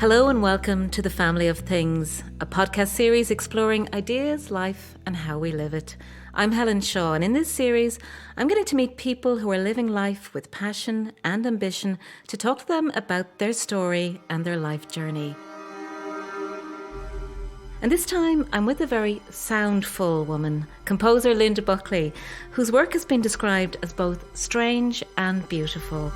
Hello and welcome to The Family of Things, a podcast series exploring ideas, life and how we live it. I'm Helen Shaw, and in this series I'm getting to meet people who are living life with passion and ambition to talk to them about their story and their life journey. And this time I'm with a very soundful woman, composer Linda Buckley, whose work has been described as both strange and beautiful.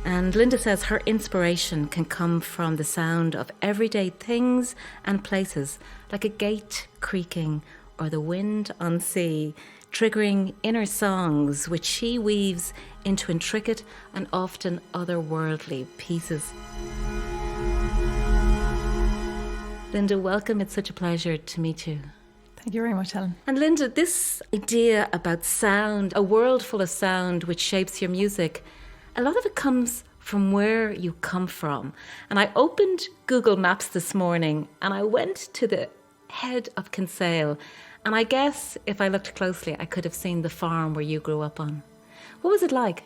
And Linda says her inspiration can come from the sound of everyday things and places, like a gate creaking or the wind on sea, triggering inner songs which she weaves into intricate and often otherworldly pieces. Linda, welcome. It's such a pleasure to meet you. Thank you very much, Helen. And Linda, this idea about sound, a world full of sound which shapes your music, a lot of it comes from where you come from. And I opened Google Maps this morning and I went to the head of Kinsale. And I guess if I looked closely, I could have seen the farm where you grew up on. What was it like?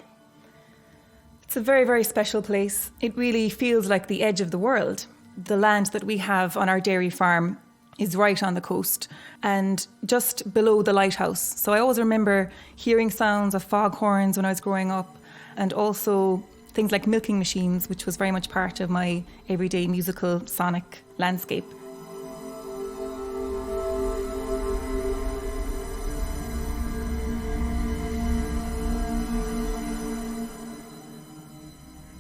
It's a very, very special place. It really feels like the edge of the world. The land that we have on our dairy farm is right on the coast and just below the lighthouse. So I always remember hearing sounds of foghorns when I was growing up, and also things like milking machines, which was very much part of my everyday musical sonic landscape.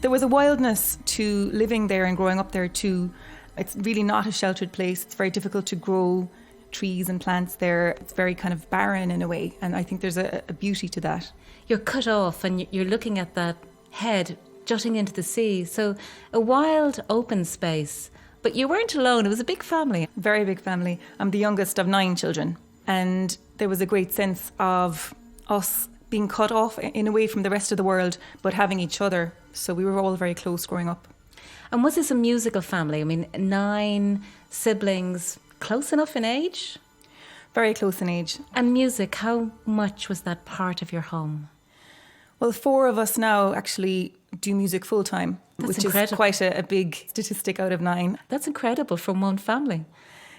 There was a wildness to living there and growing up there too. It's really not a sheltered place. It's very difficult to grow trees and plants there. It's very kind of barren in a way, and I think there's a beauty to that. You're cut off and you're looking at that head jutting into the sea. So a wild open space, but you weren't alone. It was a big family. Very big family. I'm the youngest of 9 children, and there was a great sense of us being cut off in a way from the rest of the world, but having each other. So we were all very close growing up. And was this a musical family? I mean, 9 siblings, close enough in age? Very close in age. And music, how much was that part of your home? Well, 4 of us now actually do music full time, which is quite a big statistic out of 9. That's incredible from one family.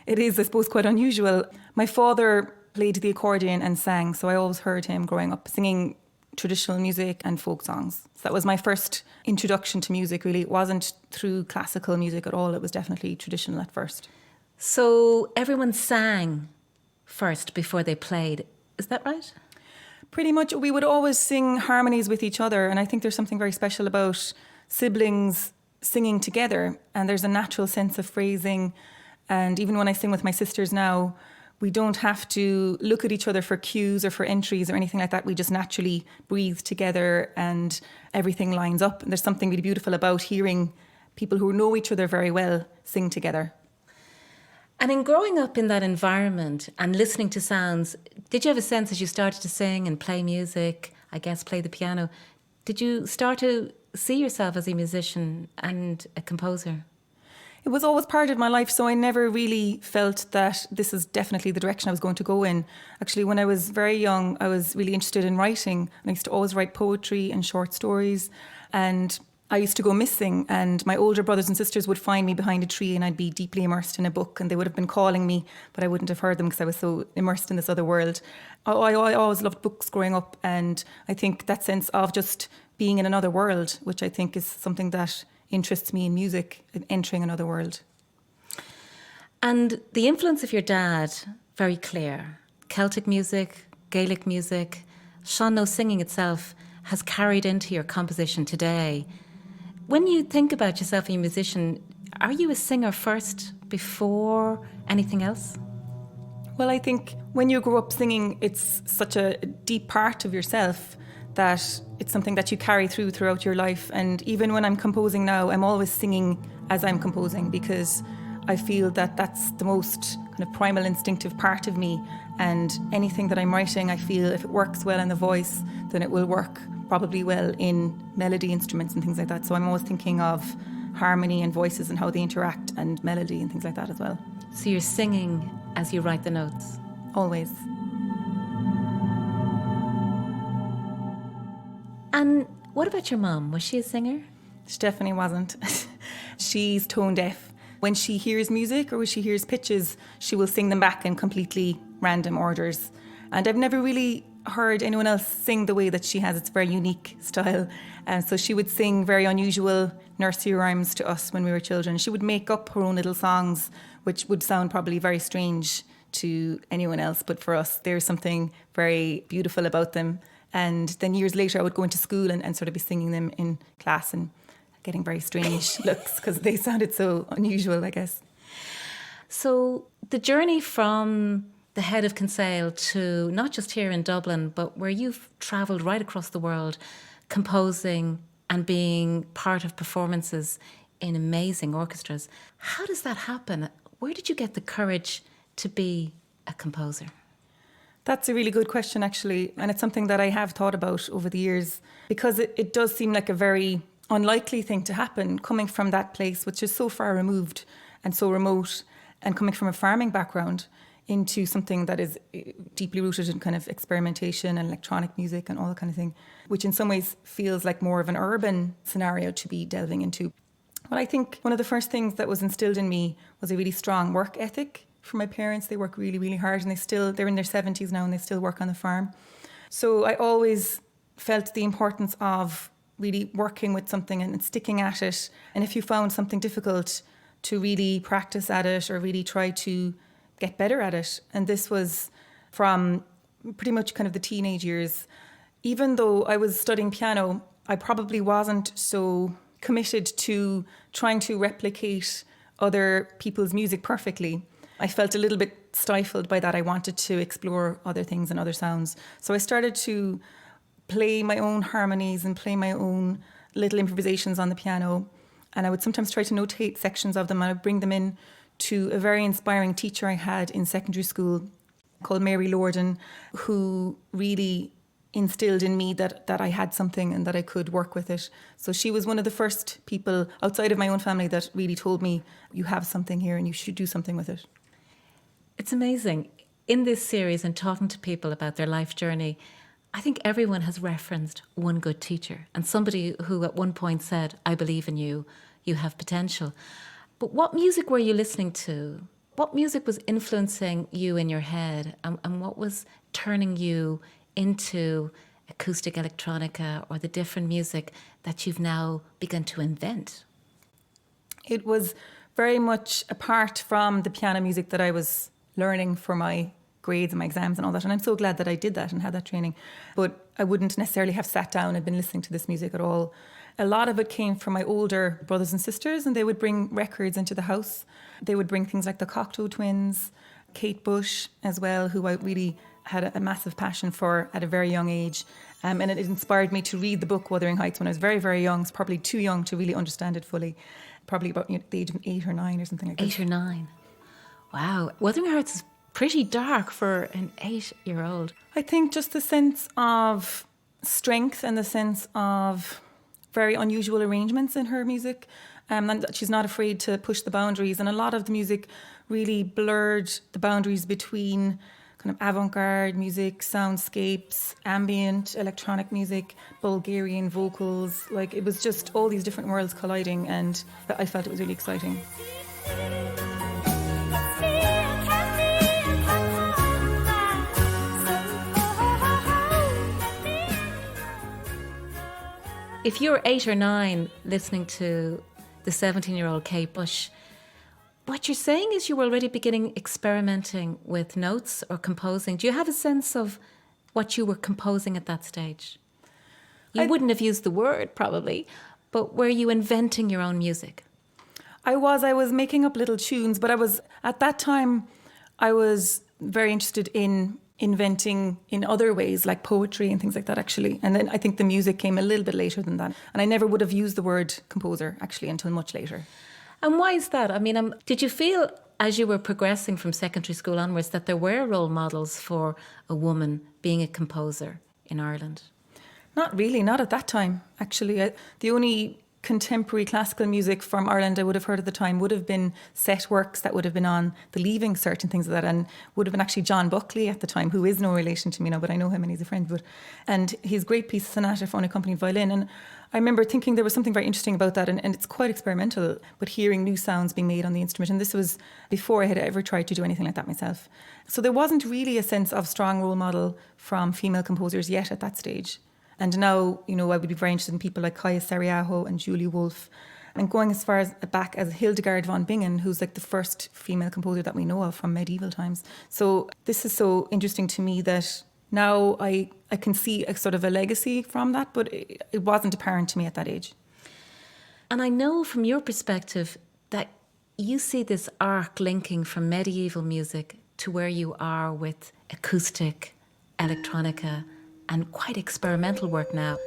It is, I suppose, quite unusual. My father played the accordion and sang, so I always heard him growing up singing traditional music and folk songs. So that was my first introduction to music, really. It wasn't through classical music at all. It was definitely traditional at first. So everyone sang first before they played. Is that right? Pretty much. We would always sing harmonies with each other, and I think there's something very special about siblings singing together, and there's a natural sense of phrasing. And even when I sing with my sisters now, we don't have to look at each other for cues or for entries or anything like that. We just naturally breathe together and everything lines up. And there's something really beautiful about hearing people who know each other very well sing together. And in growing up in that environment and listening to sounds, did you have a sense as you started to sing and play music, I guess play the piano, did you start to see yourself as a musician and a composer? It was always part of my life, so I never really felt that this is definitely the direction I was going to go in. Actually, when I was very young, I was really interested in writing, and I used to always write poetry and short stories, and I used to go missing, and my older brothers and sisters would find me behind a tree and I'd be deeply immersed in a book, and they would have been calling me, but I wouldn't have heard them because I was so immersed in this other world. I always loved books growing up, and I think that sense of just being in another world, which I think is something that interests me in music, entering another world. And the influence of your dad, very clear. Celtic music, Gaelic music, sean-nós singing itself has carried into your composition today. When you think about yourself as a musician, are you a singer first before anything else? Well, I think when you grow up singing, it's such a deep part of yourself that it's something that you carry throughout your life. And even when I'm composing now, I'm always singing as I'm composing, because I feel that that's the most kind of primal instinctive part of me. And anything that I'm writing, I feel if it works well in the voice, then it will work probably well in melody instruments and things like that. So I'm always thinking of harmony and voices and how they interact, and melody and things like that as well. So you're singing as you write the notes? Always. And What about your mum? Was she a singer? She definitely wasn't. She's tone deaf. When she hears music or when she hears pitches, she will sing them back in completely random orders. And I've never really heard anyone else sing the way that she has. It's a very unique style. And so she would sing very unusual nursery rhymes to us when we were children. She would make up her own little songs, which would sound probably very strange to anyone else. But for us, there's something very beautiful about them. And then years later, I would go into school and sort of be singing them in class and getting very strange looks because they sounded so unusual, I guess. So the journey from the head of Kinsale to not just here in Dublin, but where you've travelled right across the world, composing and being part of performances in amazing orchestras. How does that happen? Where did you get the courage to be a composer? That's a really good question, actually. And it's something that I have thought about over the years because it does seem like a very unlikely thing to happen coming from that place, which is so far removed and so remote, and coming from a farming background into something that is deeply rooted in kind of experimentation and electronic music and all that kind of thing, which in some ways feels like more of an urban scenario to be delving into. But I think one of the first things that was instilled in me was a really strong work ethic from my parents. They work really, really hard, and they're in their 70s now and they still work on the farm. So I always felt the importance of really working with something and sticking at it. And if you found something difficult, to really practice at it or really try to get better at it. And this was from pretty much kind of the teenage years. Even though I was studying piano, I probably wasn't so committed to trying to replicate other people's music perfectly. I felt a little bit stifled by that. I wanted to explore other things and other sounds. So I started to play my own harmonies and play my own little improvisations on the piano. And I would sometimes try to notate sections of them and I would bring them in to a very inspiring teacher I had in secondary school called Mary Lorden, who really instilled in me that I had something and that I could work with it. So she was one of the first people outside of my own family that really told me, you have something here and you should do something with it. It's amazing. In this series and talking to people about their life journey, I think everyone has referenced one good teacher and somebody who at one point said, I believe in you, you have potential. But what music were you listening to? What music was influencing you in your head and what was turning you into acoustic electronica or the different music that you've now begun to invent? It was very much apart from the piano music that I was learning for my grades and my exams and all that. And I'm so glad that I did that and had that training. But I wouldn't necessarily have sat down and been listening to this music at all. A lot of it came from my older brothers and sisters, and they would bring records into the house. They would bring things like the Cocteau Twins, Kate Bush as well, who I really had a massive passion for at a very young age. And it inspired me to read the book Wuthering Heights when I was very, very young. It's probably too young to really understand it fully. Probably about the age of 8 or 9 or something like that. 8 or 9. Wow. Wuthering Heights is pretty dark for an 8-year-old. I think just the sense of strength and the sense of very unusual arrangements in her music, and that she's not afraid to push the boundaries. And a lot of the music really blurred the boundaries between kind of avant-garde music, soundscapes, ambient electronic music, Bulgarian vocals. Like, it was just all these different worlds colliding, and I felt it was really exciting. If you're 8 or 9 listening to the 17-year-old Kate Bush, what you're saying is you were already beginning experimenting with notes or composing. Do you have a sense of what you were composing at that stage? You wouldn't have used the word probably, but were you inventing your own music? I was making up little tunes, but at that time, I was very interested in inventing in other ways, like poetry and things like that, actually. And then I think the music came a little bit later than that. And I never would have used the word composer, actually, until much later. And why is that? I mean, did you feel as you were progressing from secondary school onwards that there were role models for a woman being a composer in Ireland? Not really, not at that time, actually. The only contemporary classical music from Ireland I would have heard at the time would have been set works that would have been on the Leaving Cert and things like that, and would have been actually John Buckley at the time, who is no relation to me now, but I know him and he's a friend. And his great piece, Sonata for Unaccompanied Violin. And I remember thinking there was something very interesting about that, and it's quite experimental, but hearing new sounds being made on the instrument. And this was before I had ever tried to do anything like that myself. So there wasn't really a sense of strong role model from female composers yet at that stage. And now, I would be very interested in people like Kaya Sariaho and Julie Wolfe, and going as far back as Hildegard von Bingen, who's like the first female composer that we know of from medieval times. So this is so interesting to me that now I can see a sort of a legacy from that, but it wasn't apparent to me at that age. And I know from your perspective that you see this arc linking from medieval music to where you are with acoustic, electronica, and quite experimental work now.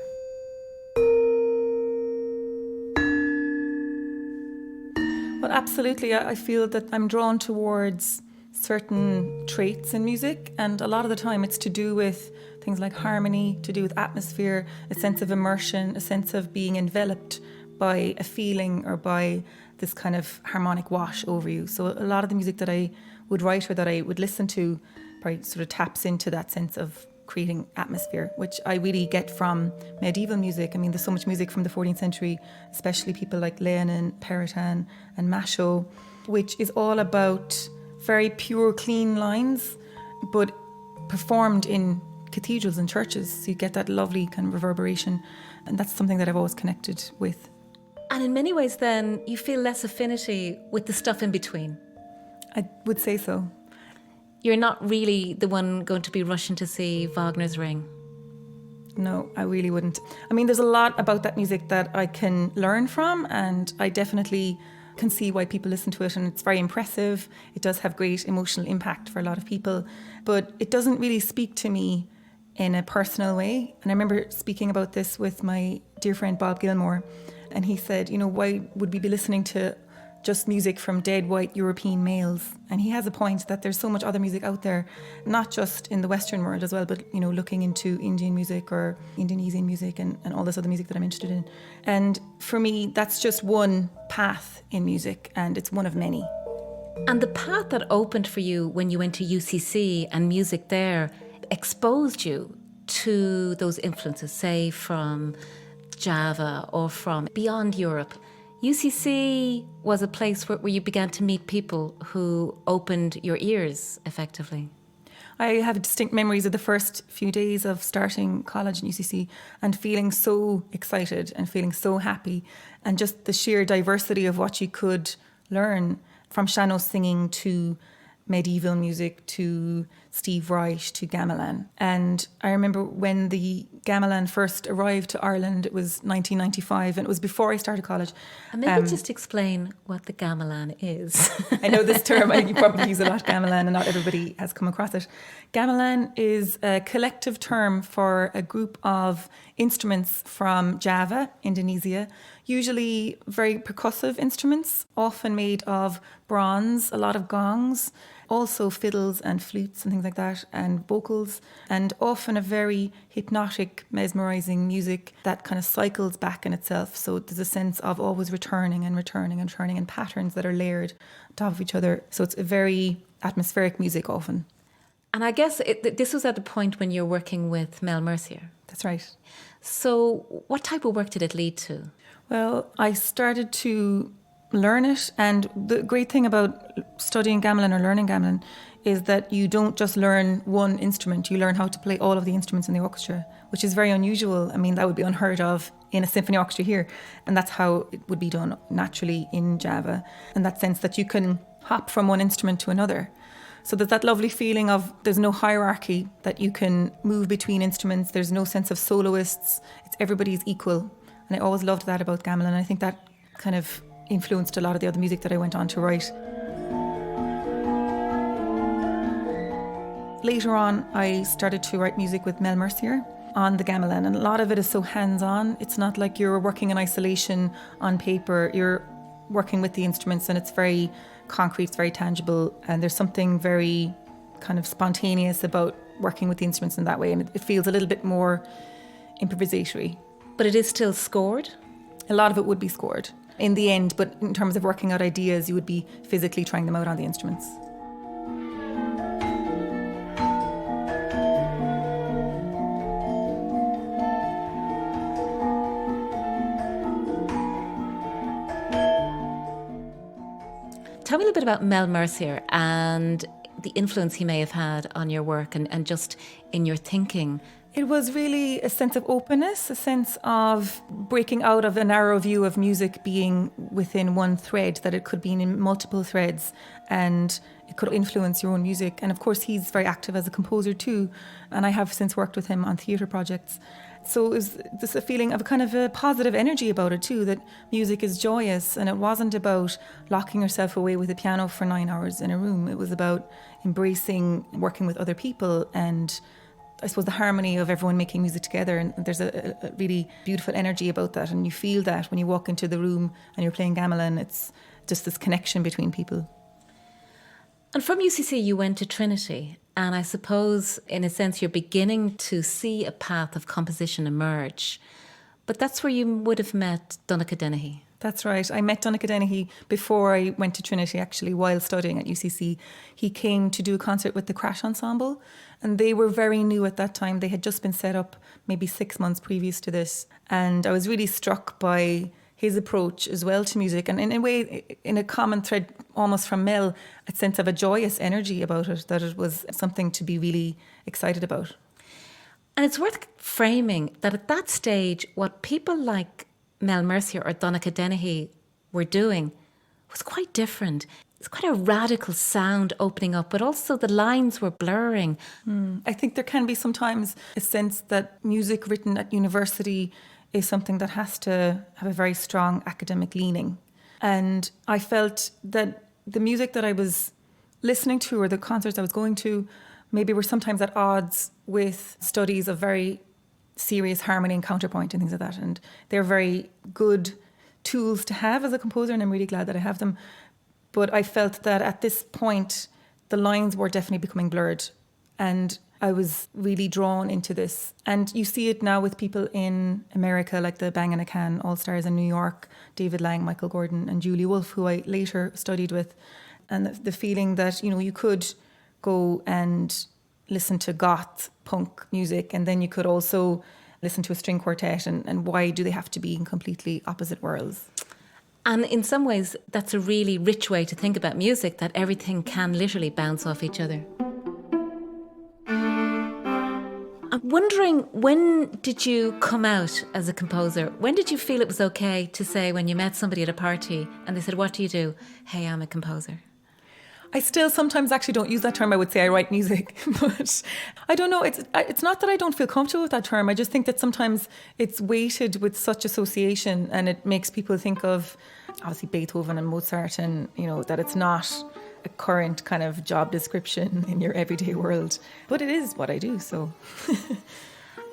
Well, absolutely. I feel that I'm drawn towards certain traits in music, and a lot of the time it's to do with things like harmony, to do with atmosphere, a sense of immersion, a sense of being enveloped by a feeling or by this kind of harmonic wash over you. So a lot of the music that I would write or that I would listen to probably sort of taps into that sense of creating atmosphere, which I really get from medieval music. I mean, there's so much music from the 14th century, especially people like Leonin, Peritan and Machaut, which is all about very pure, clean lines, but performed in cathedrals and churches. So you get that lovely kind of reverberation. And that's something that I've always connected with. And in many ways then, you feel less affinity with the stuff in between. I would say so. You're not really the one going to be rushing to see Wagner's Ring. No, I really wouldn't. I mean, there's a lot about that music that I can learn from, and I definitely can see why people listen to it, and it's very impressive. It does have great emotional impact for a lot of people, but it doesn't really speak to me in a personal way. And I remember speaking about this with my dear friend Bob Gilmore, and he said, why would we be listening to just music from dead white European males? And he has a point that there's so much other music out there, not just in the Western world as well, but looking into Indian music or Indonesian music and all this other music that I'm interested in. And for me, that's just one path in music, and it's one of many. And the path that opened for you when you went to UCC and music there exposed you to those influences, say from Java or from beyond Europe. UCC was a place where you began to meet people who opened your ears, effectively. I have distinct memories of the first few days of starting college in UCC and feeling so excited and feeling so happy, and just the sheer diversity of what you could learn, from Shano singing to medieval music to Steve Reich to gamelan. And I remember when the gamelan first arrived to Ireland, it was 1995, and it was before I started college. And maybe just explain what the gamelan is. I know this term, you probably use a lot, gamelan, and not everybody has come across it. Gamelan is a collective term for a group of instruments from Java, Indonesia, usually very percussive instruments, often made of bronze, a lot of gongs, also fiddles and flutes and things like that, and vocals, and often a very hypnotic, mesmerising music that kind of cycles back in itself. So there's a sense of always returning and returning and returning, and patterns that are layered on top of each other. So it's a very atmospheric music often. And I guess this was at the point when you're working with Mel Mercier. That's right. So what type of work did it lead to? Well, I started to learn it, and the great thing about studying gamelan or learning gamelan is that you don't just learn one instrument, you learn how to play all of the instruments in the orchestra, which is very unusual. I mean, that would be unheard of in a symphony orchestra here, and that's how it would be done naturally in Java, in that sense that you can hop from one instrument to another. So there's that lovely feeling of there's no hierarchy, that you can move between instruments, there's no sense of soloists, it's everybody's equal. And I always loved that about gamelan, and I think that kind of influenced a lot of the other music that I went on to write. Later on, I started to write music with Mel Mercier on the gamelan, and a lot of it is so hands-on. It's not like you're working in isolation on paper. You're working with the instruments, and it's very concrete, it's very tangible, and there's something very kind of spontaneous about working with the instruments in that way, and it feels a little bit more improvisatory. But it is still scored? A lot of it would be scored in the end, but in terms of working out ideas, you would be physically trying them out on the instruments. Tell me a little bit about Mel Mercier and the influence he may have had on your work and just in your thinking. It was really a sense of openness, a sense of breaking out of a narrow view of music being within one thread, that it could be in multiple threads and it could influence your own music. And of course, he's very active as a composer too. And I have since worked with him on theatre projects. So it was this a feeling of a kind of a positive energy about it too, that music is joyous, and it wasn't about locking yourself away with a piano for 9 hours in a room. It was about embracing working with other people and I suppose the harmony of everyone making music together, and there's a really beautiful energy about that, and you feel that when you walk into the room and you're playing gamelan. It's just this connection between people. And from UCC you went to Trinity, and I suppose in a sense you're beginning to see a path of composition emerge, but that's where you would have met Donnacha Dennehy. That's right. I met Donnacha Dennehy before I went to Trinity, actually, while studying at UCC. He came to do a concert with the Crash Ensemble, and they were very new at that time. They had just been set up maybe 6 months previous to this. And I was really struck by his approach as well to music. And in a way, in a common thread almost from Mel, a sense of a joyous energy about it, that it was something to be really excited about. And it's worth framing that at that stage, what people like Mel Mercier or Donnacha Dennehy were doing was quite different. It's quite a radical sound opening up, but also the lines were blurring. I think there can be sometimes a sense that music written at university is something that has to have a very strong academic leaning. And I felt that the music that I was listening to or the concerts I was going to maybe were sometimes at odds with studies of very serious harmony and counterpoint and things like that. And they're very good tools to have as a composer, and I'm really glad that I have them. But I felt that at this point, the lines were definitely becoming blurred. And I was really drawn into this. And you see it now with people in America, like the Bang and a Can All-Stars in New York, David Lang, Michael Gordon and Julie Wolfe, who I later studied with. And the feeling that, you know, you could go and listen to goth punk music, and then you could also listen to a string quartet, and why do they have to be in completely opposite worlds? And in some ways, that's a really rich way to think about music, that everything can literally bounce off each other. I'm wondering, when did you come out as a composer? When did you feel it was okay to say, when you met somebody at a party and they said, "What do you do?" "Hey, I'm a composer." I still sometimes actually don't use that term. I would say I write music, but I don't know. It's not that I don't feel comfortable with that term. I just think that sometimes it's weighted with such association, and it makes people think of obviously Beethoven and Mozart, and you know that it's not a current kind of job description in your everyday world. But it is what I do. So,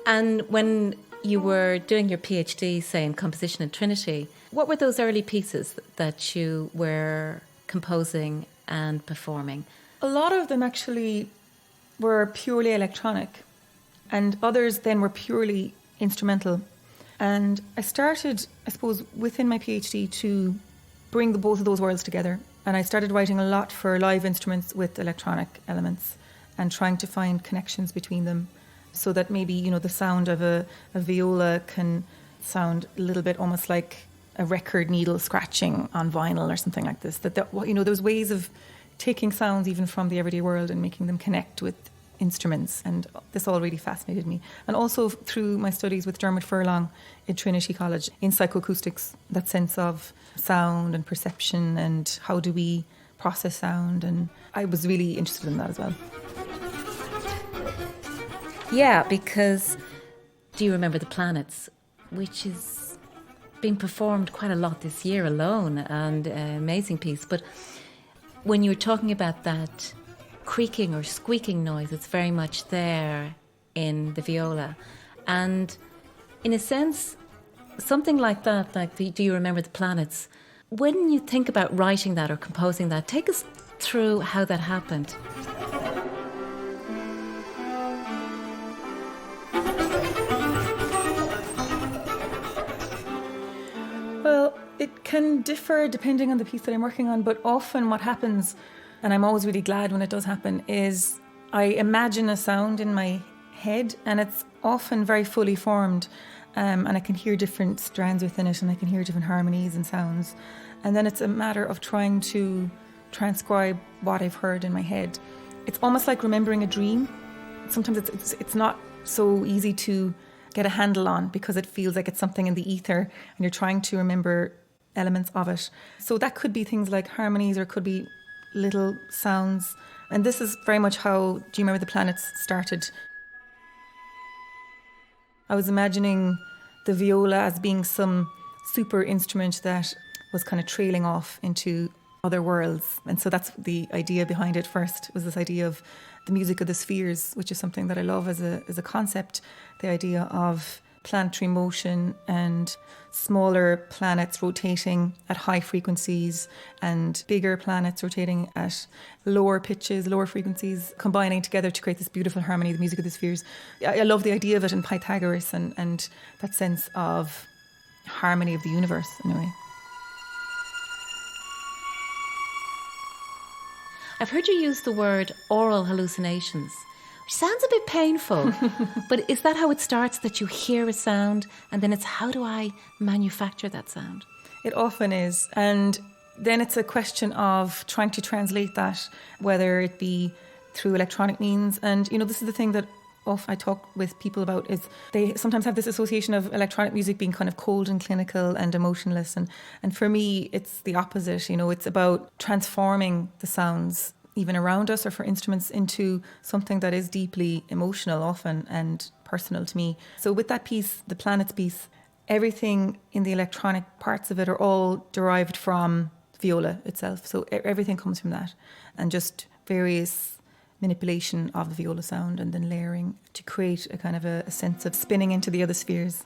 and when you were doing your PhD, say in composition at Trinity, what were those early pieces that you were composing and performing? A lot of them actually were purely electronic, and others then were purely instrumental. And I started, I suppose, within my PhD to bring both of those worlds together. And I started writing a lot for live instruments with electronic elements and trying to find connections between them, so that maybe, you know, the sound of a viola can sound a little bit almost like a record needle scratching on vinyl or something like this. You know, there's ways of taking sounds even from the everyday world and making them connect with instruments, and this all really fascinated me. And also through my studies with Dermot Furlong at Trinity College in psychoacoustics, that sense of sound and perception and how do we process sound, and I was really interested in that as well. Yeah, because do you remember the Planets, which is being performed quite a lot this year alone, and an amazing piece. But when you were talking about that creaking or squeaking noise, it's very much there in the viola. And in a sense, something like that, like Do You Remember the Planets? When you think about writing that or composing that, take us through how that happened. It can differ depending on the piece that I'm working on, but often what happens, and I'm always really glad when it does happen, is I imagine a sound in my head, and it's often very fully formed, and I can hear different strands within it, and I can hear different harmonies and sounds. And then it's a matter of trying to transcribe what I've heard in my head. It's almost like remembering a dream. Sometimes it's not so easy to get a handle on because it feels like it's something in the ether and you're trying to remember elements of it. So that could be things like harmonies, or it could be little sounds. And this is very much how Do You Remember the Planets started. I was imagining the viola as being some super instrument that was kind of trailing off into other worlds. And so that's the idea behind it first, was this idea of the music of the spheres, which is something that I love as a concept. The idea of planetary motion and smaller planets rotating at high frequencies and bigger planets rotating at lower pitches, lower frequencies, combining together to create this beautiful harmony, the music of the spheres. I love the idea of it in Pythagoras and that sense of harmony of the universe in a way. I've heard you use the word oral hallucinations, which sounds a bit painful, but is that how it starts, that you hear a sound and then it's how do I manufacture that sound? It often is. And then it's a question of trying to translate that, whether it be through electronic means. And, this is the thing that I talk with people about, is they sometimes have this association of electronic music being kind of cold and clinical and emotionless. And for me, it's the opposite. It's about transforming the sounds, even around us or for instruments, into something that is deeply emotional often and personal to me. So with that piece, the Planets piece, everything in the electronic parts of it are all derived from viola itself. So everything comes from that, and just various manipulation of the viola sound and then layering to create a kind of a sense of spinning into the other spheres.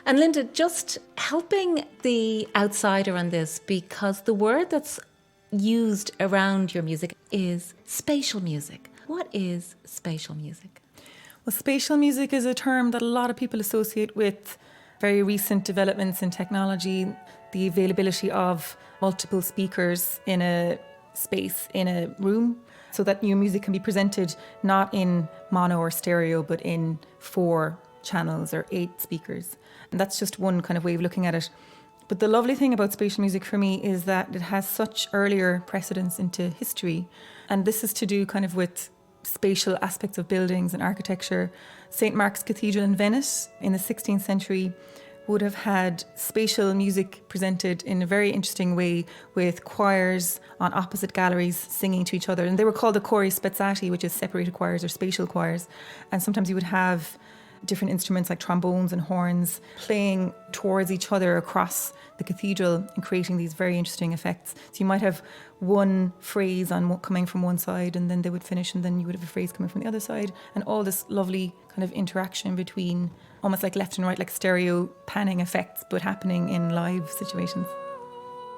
And Linda, just helping the outsider on this, because the word that's used around your music is spatial music. What is spatial music? Well, spatial music is a term that a lot of people associate with very recent developments in technology, the availability of multiple speakers in a space, in a room, so that your music can be presented not in mono or stereo, but in 4 channels or 8 speakers. And that's just one kind of way of looking at it. But the lovely thing about spatial music for me is that it has such earlier precedence into history. And this is to do kind of with spatial aspects of buildings and architecture. St. Mark's Cathedral in Venice in the 16th century would have had spatial music presented in a very interesting way, with choirs on opposite galleries singing to each other. And they were called the chori spezzati, which is separated choirs or spatial choirs. And sometimes you would have different instruments like trombones and horns playing towards each other across the cathedral and creating these very interesting effects. So you might have one phrase coming from one side, and then they would finish, and then you would have a phrase coming from the other side, and all this lovely kind of interaction between, almost like left and right, like stereo panning effects, but happening in live situations.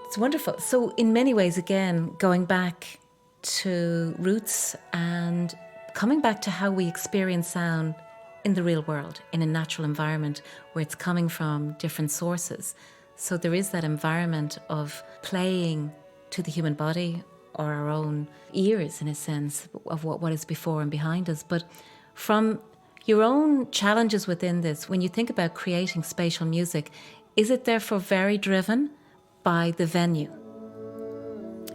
It's wonderful. So in many ways, again, going back to roots and coming back to how we experience sound in the real world, in a natural environment where it's coming from different sources. So there is that environment of playing to the human body or our own ears, in a sense, of what is before and behind us. But from your own challenges within this, when you think about creating spatial music, is it therefore very driven by the venue?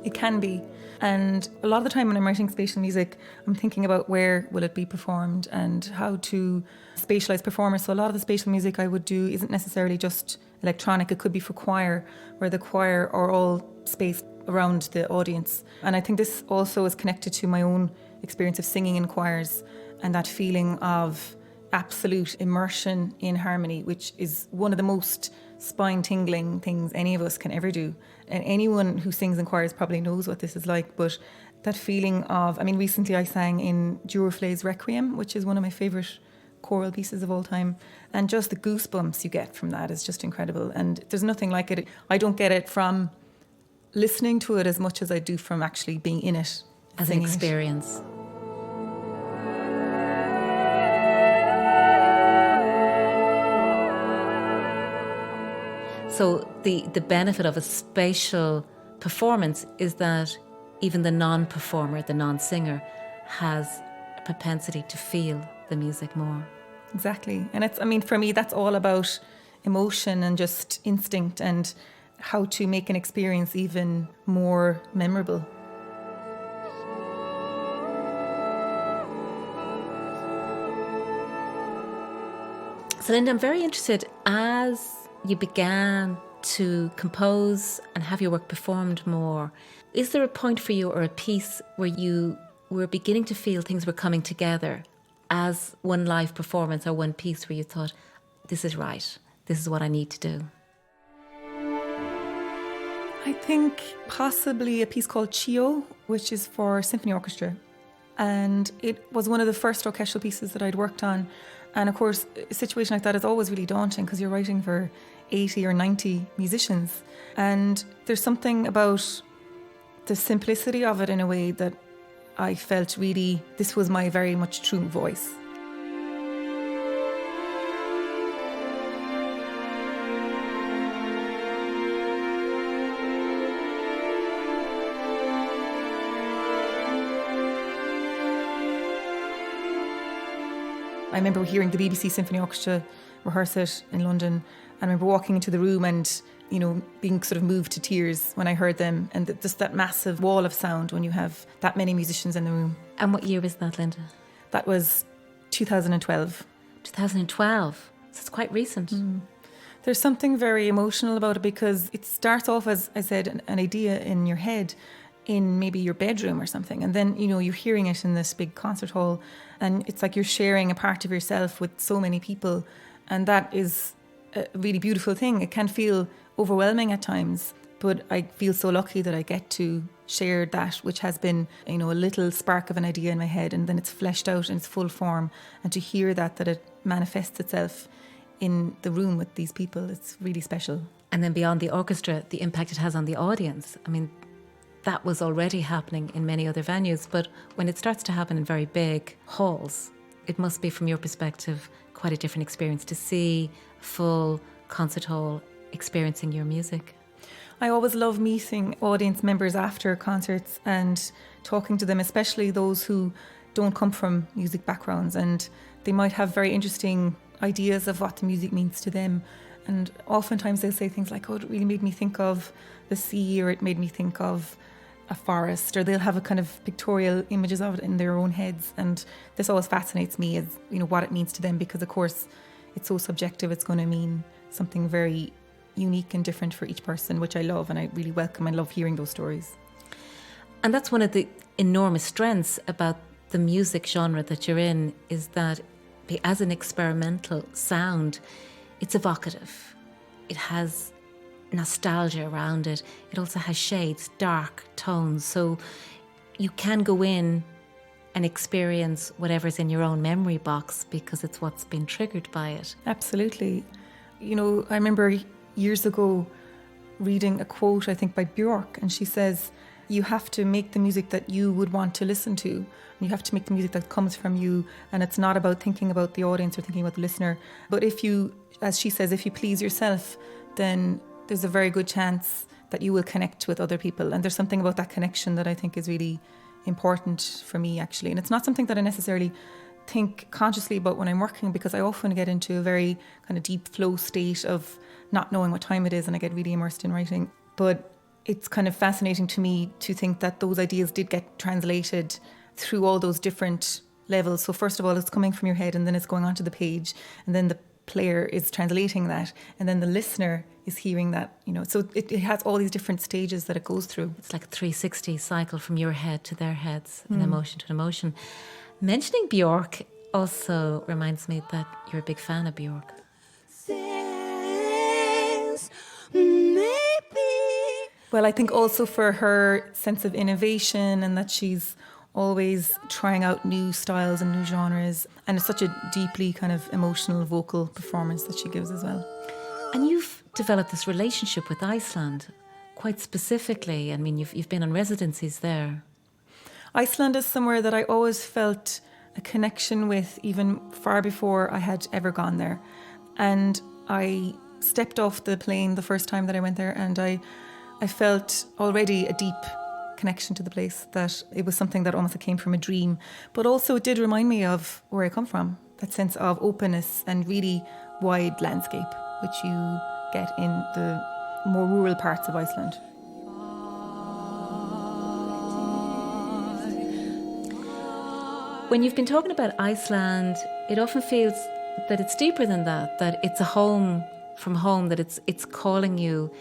It can be. And a lot of the time when I'm writing spatial music, I'm thinking about where will it be performed and how to spatialize performers. So a lot of the spatial music I would do isn't necessarily just electronic. It could be for choir, where the choir are all spaced around the audience. And I think this also is connected to my own experience of singing in choirs and that feeling of absolute immersion in harmony, which is one of the most spine-tingling things any of us can ever do. And anyone who sings in choirs probably knows what this is like, but that feeling of, recently I sang in Duruflé's Requiem, which is one of my favourite choral pieces of all time, and just the goosebumps you get from that is just incredible. And there's nothing like it. I don't get it from listening to it as much as I do from actually being in it. As an experience. So the benefit of a spatial performance is that even the non-performer, the non-singer, has a propensity to feel the music more. Exactly. And for me, that's all about emotion and just instinct and how to make an experience even more memorable. So Linda, I'm very interested, as you began to compose and have your work performed more, is there a point for you or a piece where you were beginning to feel things were coming together as one live performance or one piece where you thought, this is right, this is what I need to do? I think possibly a piece called Chio, which is for symphony orchestra. And it was one of the first orchestral pieces that I'd worked on. And of course, a situation like that is always really daunting because you're writing for 80 or 90 musicians. And there's something about the simplicity of it in a way that I felt really this was my very much true voice. I remember hearing the BBC Symphony Orchestra rehearse it in London, and I remember walking into the room and, being sort of moved to tears when I heard them, and just that massive wall of sound when you have that many musicians in the room. And what year was that, Linda? That was 2012. 2012, so it's quite recent. There's something very emotional about it because it starts off, as I said, an idea in your head, in maybe your bedroom or something, and then you're hearing it in this big concert hall, and it's like you're sharing a part of yourself with so many people, and that is a really beautiful thing. It can feel overwhelming at times, but I feel so lucky that I get to share that, which has been a little spark of an idea in my head, and then it's fleshed out in its full form, and to hear that it manifests itself in the room with these people, it's really special. And then beyond the orchestra, the impact it has on the audience. That was already happening in many other venues, but when it starts to happen in very big halls, it must be, from your perspective, quite a different experience to see a full concert hall experiencing your music. I always love meeting audience members after concerts and talking to them, especially those who don't come from music backgrounds, and they might have very interesting ideas of what the music means to them. And oftentimes they'll say things like, oh, it really made me think of the sea, or it made me think of a forest, or they'll have a kind of pictorial images of it in their own heads. And this always fascinates me, as what it means to them, because of course it's so subjective. It's going to mean something very unique and different for each person, which I love, and I really welcome. I love hearing those stories. And that's one of the enormous strengths about the music genre that you're in, is that as an experimental sound, it's evocative. It has nostalgia around it. It also has shades, dark tones. So you can go in and experience whatever's in your own memory box because it's what's been triggered by it. Absolutely. I remember years ago reading a quote, I think by Björk, and she says, you have to make the music that you would want to listen to. And you have to make the music that comes from you. And it's not about thinking about the audience or thinking about the listener. But if you, as she says, if you please yourself, then there's a very good chance that you will connect with other people. And there's something about that connection that I think is really important for me, actually. And it's not something that I necessarily think consciously about when I'm working, because I often get into a very kind of deep flow state of not knowing what time it is, and I get really immersed in writing. But it's kind of fascinating to me to think that those ideas did get translated through all those different levels. So first of all, it's coming from your head, and then it's going onto the page, and then the player is translating that, and then the listener is hearing that, so it has all these different stages that it goes through. It's like a 360 cycle from your head to their heads, an emotion to an emotion. Mentioning Björk also reminds me that you're a big fan of Björk. Well, I think also for her sense of innovation, and that she's always trying out new styles and new genres, and it's such a deeply kind of emotional vocal performance that she gives as well. And you've developed this relationship with Iceland quite specifically. I mean, you've been on residencies there. Iceland is somewhere that I always felt a connection with, even far before I had ever gone there. And I stepped off the plane the first time that I went there, and I felt already a deep connection to the place, that it was something that almost came from a dream. But also it did remind me of where I come from, that sense of openness and really wide landscape, which you get in the more rural parts of Iceland. When you've been talking about Iceland, it often feels that it's deeper than that it's a home from home, that it's calling you,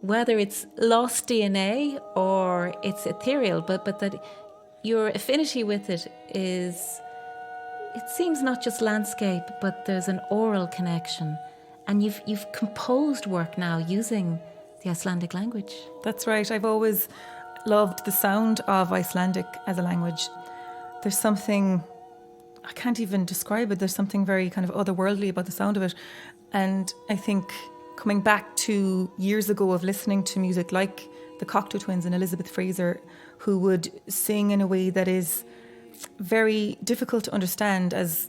whether it's lost DNA or it's ethereal, but that your affinity with it is, it seems not just landscape, but there's an oral connection. And you've composed work now using the Icelandic language. That's right. I've always loved the sound of Icelandic as a language. There's something, I can't even describe it, there's something very kind of otherworldly about the sound of it. And I think coming back to years ago of listening to music like the Cocteau Twins and Elizabeth Fraser, who would sing in a way that is very difficult to understand as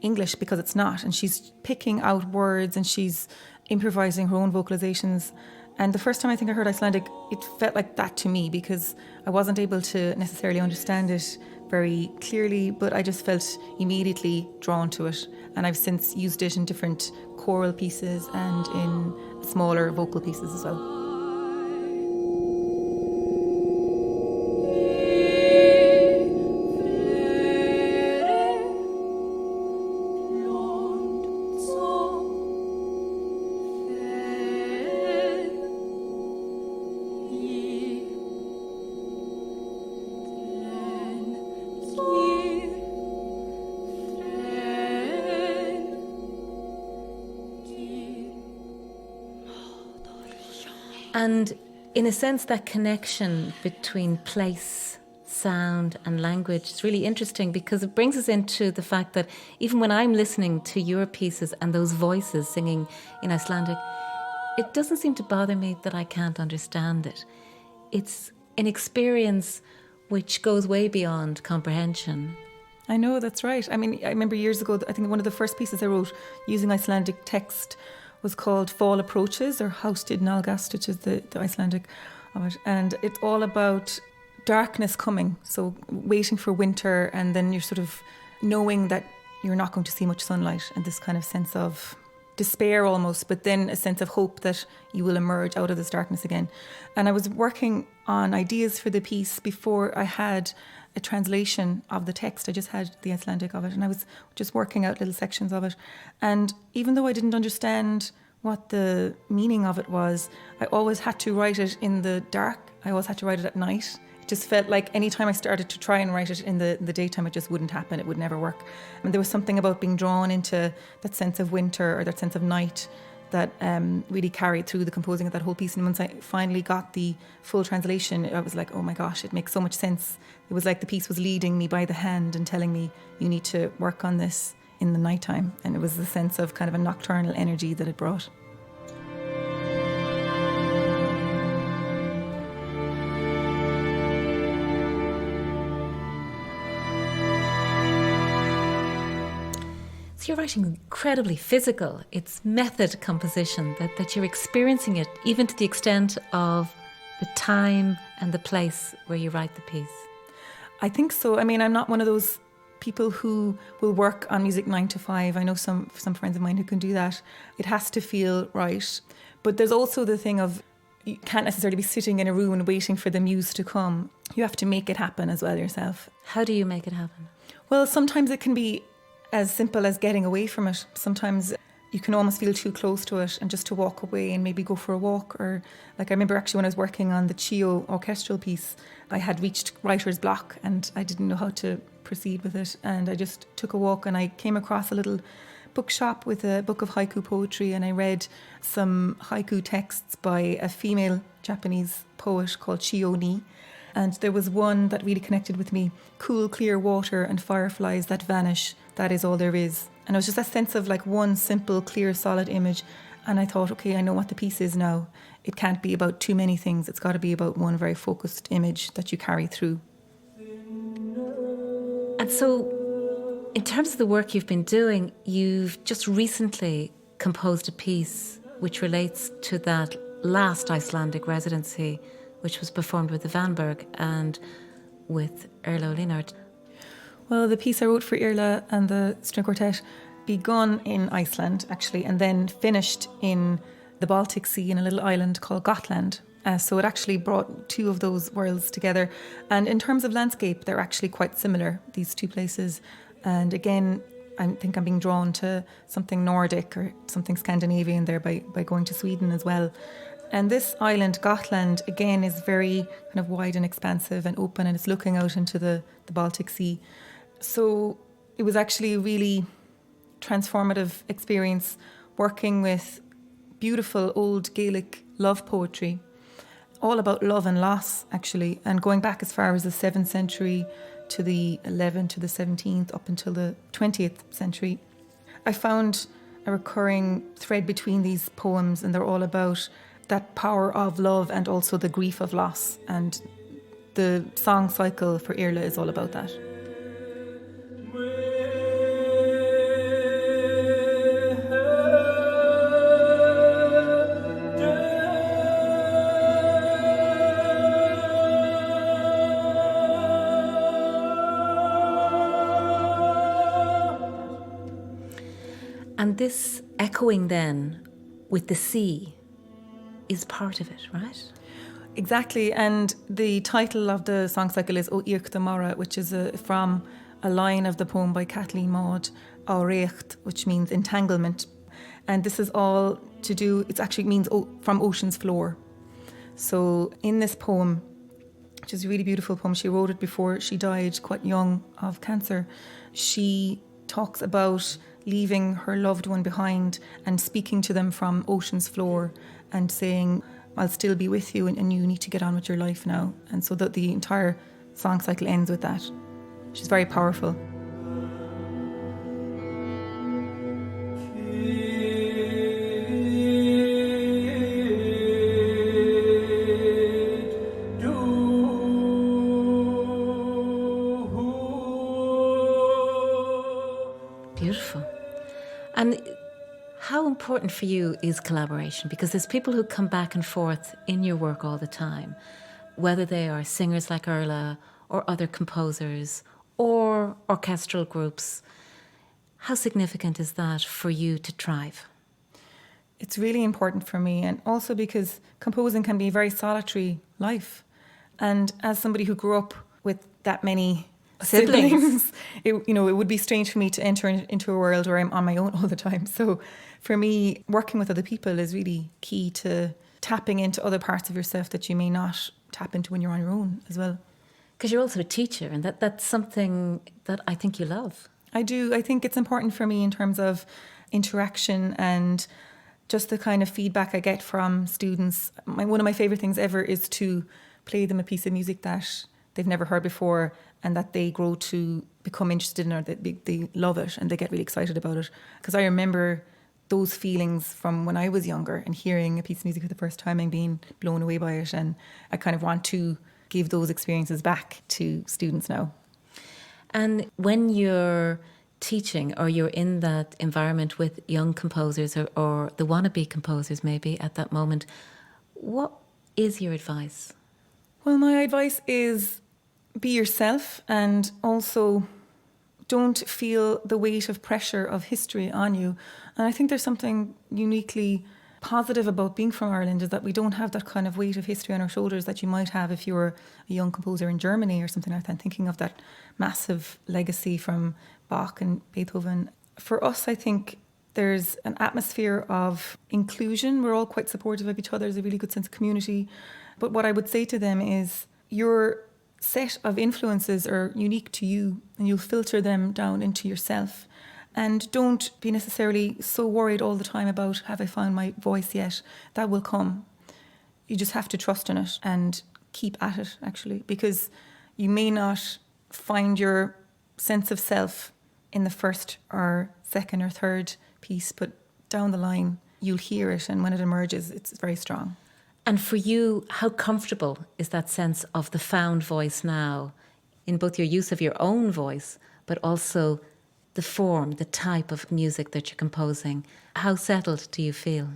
English, because it's not. And she's picking out words and she's improvising her own vocalizations. And the first time I think I heard Icelandic, it felt like that to me, because I wasn't able to necessarily understand it very clearly, but I just felt immediately drawn to it. And I've since used it in different choral pieces and in smaller vocal pieces as well. And in a sense, that connection between place, sound and language is really interesting, because it brings us into the fact that even when I'm listening to your pieces and those voices singing in Icelandic, it doesn't seem to bother me that I can't understand it. It's an experience which goes way beyond comprehension. I know, that's right. I mean, I remember years ago, I think one of the first pieces I wrote using Icelandic text was called Fall Approaches, or Haustid Nálgast, which is the Icelandic of it. And it's all about darkness coming, so waiting for winter, and then you're sort of knowing that you're not going to see much sunlight, and this kind of sense of despair almost, but then a sense of hope that you will emerge out of this darkness again. And I was working on ideas for the piece before I had a translation of the text. I just had the Icelandic of it, and I was just working out little sections of it. And even though I didn't understand what the meaning of it was, I always had to write it in the dark. I always had to write it at night. It just felt like any time I started to try and write it in the daytime, it just wouldn't happen. It would never work. And there was something about being drawn into that sense of winter or that sense of night that really carried through the composing of that whole piece. And once I finally got the full translation, I was like, oh my gosh, it makes so much sense. It was like the piece was leading me by the hand and telling me, you need to work on this in the nighttime. And it was the sense of kind of a nocturnal energy that it brought. You're writing incredibly physical. It's method composition, that you're experiencing it, even to the extent of the time and the place where you write the piece. I think so. I mean, I'm not one of those people who will work on music 9 to 5. I know some friends of mine who can do that. It has to feel right. But there's also the thing of, you can't necessarily be sitting in a room and waiting for the muse to come. You have to make it happen as well yourself. How do you make it happen? Well, sometimes it can be as simple as getting away from it. Sometimes you can almost feel too close to it, and just to walk away and maybe go for a walk. Or like I remember actually when I was working on the Chio orchestral piece, I had reached writer's block and I didn't know how to proceed with it. And I just took a walk and I came across a little bookshop with a book of haiku poetry, and I read some haiku texts by a female Japanese poet called Chio Ni. And there was one that really connected with me. Cool, clear water and fireflies that vanish, that is all there is. And it was just a sense of like one simple, clear, solid image. And I thought, okay, I know what the piece is now. It can't be about too many things. It's got to be about one very focused image that you carry through. And so, in terms of the work you've been doing, you've just recently composed a piece which relates to that last Icelandic residency, which was performed with the Vanberg and with Erla Linard. Well, the piece I wrote for Irla and the string quartet begun in Iceland, actually, and then finished in the Baltic Sea in a little island called Gotland. So it actually brought two of those worlds together. And in terms of landscape, they're actually quite similar, these two places. And again, I think I'm being drawn to something Nordic or something Scandinavian there by going to Sweden as well. And this island, Gotland, again, is very kind of wide and expansive and open, and it's looking out into the Baltic Sea. So it was actually a really transformative experience working with beautiful old Gaelic love poetry, all about love and loss, actually, and going back as far as the 7th century to the 11th to the 17th, up until the 20th century. I found a recurring thread between these poems, and they're all about that power of love and also the grief of loss. And the song cycle for Irla is all about that. And this echoing then with the sea is part of it, right? Exactly, and the title of the song cycle is O Irk de Mara, which is from a line of the poem by Kathleen Maud, Áireacht, which means entanglement. And this is all to do, it actually means from ocean's floor. So in this poem, which is a really beautiful poem, she wrote it before she died quite young of cancer. She talks about leaving her loved one behind and speaking to them from ocean's floor and saying, I'll still be with you and you need to get on with your life now. And so that the entire song cycle ends with that, which is very powerful. Beautiful. And how important for you is collaboration? Because there's people who come back and forth in your work all the time, whether they are singers like Erla or other composers or orchestral groups. How significant is that for you to thrive? It's really important for me, and also because composing can be a very solitary life. And as somebody who grew up with that many siblings, it would be strange for me to enter into a world where I'm on my own all the time. So for me, working with other people is really key to tapping into other parts of yourself that you may not tap into when you're on your own as well. Because you're also a teacher, and that's something that I think you love. I do. I think it's important for me in terms of interaction and just the kind of feedback I get from students. One of my favourite things ever is to play them a piece of music that they've never heard before and that they grow to become interested in, or that they love it and they get really excited about it. Because I remember those feelings from when I was younger and hearing a piece of music for the first time and being blown away by it. And I kind of want to give those experiences back to students now. And when you're teaching or you're in that environment with young composers or the wannabe composers maybe at that moment, what is your advice? Well, my advice is be yourself, and also don't feel the weight of pressure of history on you. And I think there's something uniquely positive about being from Ireland, is that we don't have that kind of weight of history on our shoulders that you might have if you were a young composer in Germany or something like that. I'm thinking of that massive legacy from Bach and Beethoven. For us, I think there's an atmosphere of inclusion. We're all quite supportive of each other. There's a really good sense of community. But what I would say to them is your set of influences are unique to you, and you'll filter them down into yourself. And don't be necessarily so worried all the time about, have I found my voice yet? That will come. You just have to trust in it and keep at it, actually, because you may not find your sense of self in the first or second or third piece, but down the line, you'll hear it. And when it emerges, it's very strong. And for you, how comfortable is that sense of the found voice now in both your use of your own voice, but also the form, the type of music that you're composing? How settled do you feel?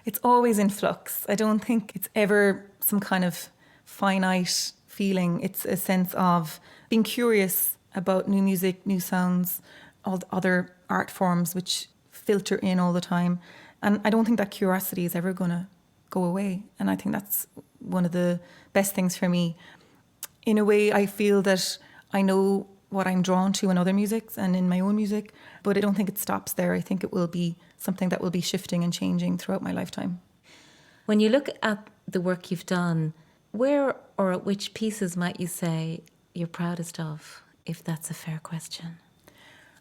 It's always in flux. I don't think it's ever some kind of finite feeling. It's a sense of being curious about new music, new sounds, all the other art forms which filter in all the time. And I don't think that curiosity is ever going to go away. And I think that's one of the best things for me. In a way, I feel that I know what I'm drawn to in other musics and in my own music, but I don't think it stops there. I think it will be something that will be shifting and changing throughout my lifetime. When you look at the work you've done, where or at which pieces might you say you're proudest of, if that's a fair question?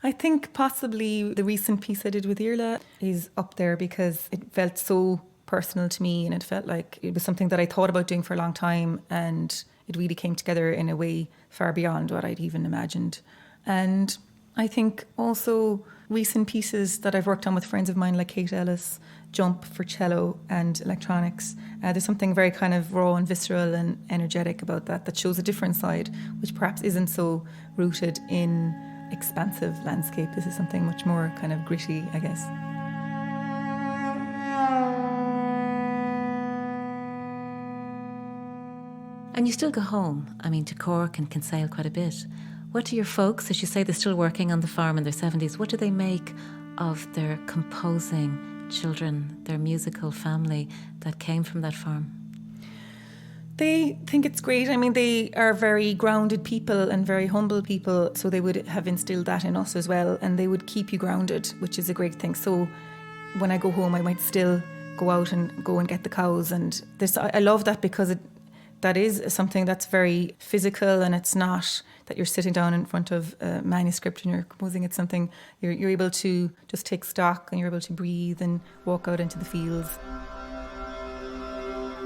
I think possibly the recent piece I did with Irla is up there because it felt so personal to me, and it felt like it was something that I thought about doing for a long time, and it really came together in a way far beyond what I'd even imagined. And I think also recent pieces that I've worked on with friends of mine like Kate Ellis, Jump for cello and electronics. There's something very kind of raw and visceral and energetic about that shows a different side, which perhaps isn't so rooted in expansive landscape. This is something much more kind of gritty, I guess. And you still go home, to Cork and Kinsale quite a bit. What do your folks, as you say, they're still working on the farm in their 70s, what do they make of their composing children, their musical family that came from that farm? They think it's great. They are very grounded people and very humble people, so they would have instilled that in us as well, and they would keep you grounded, which is a great thing. So when I go home, I might still go out and go and get the cows, and I love that because that is something that's very physical, and it's not that you're sitting down in front of a manuscript and you're composing. It's something you're able to just take stock, and you're able to breathe and walk out into the fields.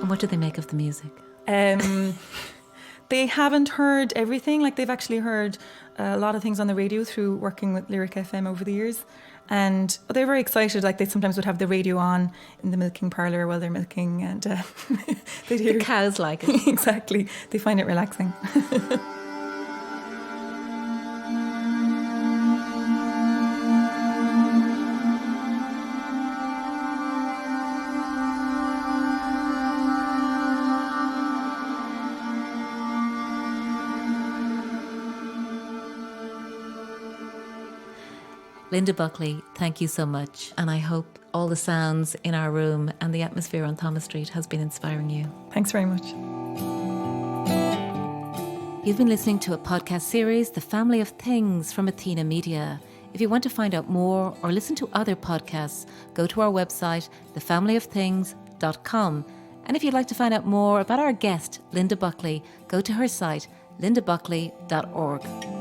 And what do they make of the music? They haven't heard everything. Like, they've actually heard a lot of things on the radio through working with Lyric FM over the years. And they're very excited. Like, they sometimes would have the radio on in the milking parlour while they're milking, and they'd hear... The cows like it. Exactly. They find it relaxing. Linda Buckley, thank you so much. And I hope all the sounds in our room and the atmosphere on Thomas Street has been inspiring you. Thanks very much. You've been listening to a podcast series, The Family of Things from Athena Media. If you want to find out more or listen to other podcasts, go to our website, thefamilyofthings.com. And if you'd like to find out more about our guest, Linda Buckley, go to her site, lindabuckley.org.